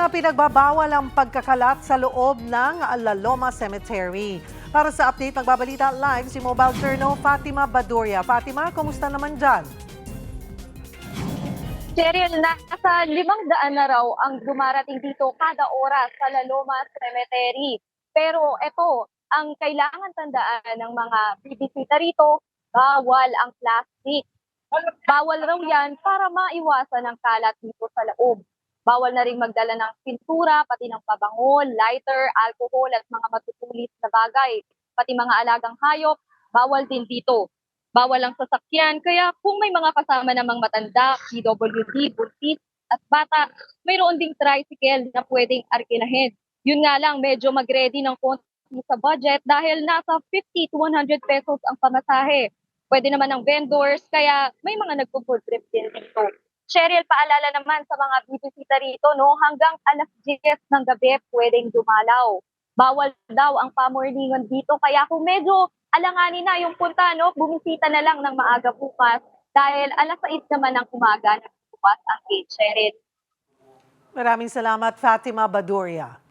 pinagbabawal ang pagkakalat sa loob ng La Loma Cemetery. Para sa update, magbabalita live si Mobile Journal Fatima Baduria. Fatima, kumusta naman dyan? Cheryl, nasa 500 na raw ang dumarating dito kada oras sa La Loma Cemetery. Pero ito, ang kailangan tandaan ng mga bibisita rito, bawal ang plastic. Bawal raw yan para maiwasan ang kalat dito sa loob. Bawal na rin magdala ng pintura, pati ng pabango, lighter, alcohol at mga matutulis na bagay. Pati mga alagang hayop, bawal din dito. Bawal ang sasakyan, kaya kung may mga kasama namang matanda, PWD, buntis at bata, mayroon ding tricycle na pwedeng arkilahin. Yun nga lang, medyo mag-ready ng konti sa budget dahil nasa 50 to 100 pesos ang pamasahe. Pwede naman ng vendors, kaya may mga nagpo-food trip din dito. Cheryl, paalala naman sa mga bibisita rito, no, hanggang alas 10 ng gabi pwedeng dumalaw. Bawal daw ang pamorningan dito, kaya kung medyo alanganin na yung punta, no, bumisita na lang ng maaga bukas dahil alas 6 naman ng umaga nagbubukas ang gate, Cheryl. Maraming salamat, Fatima Baduria.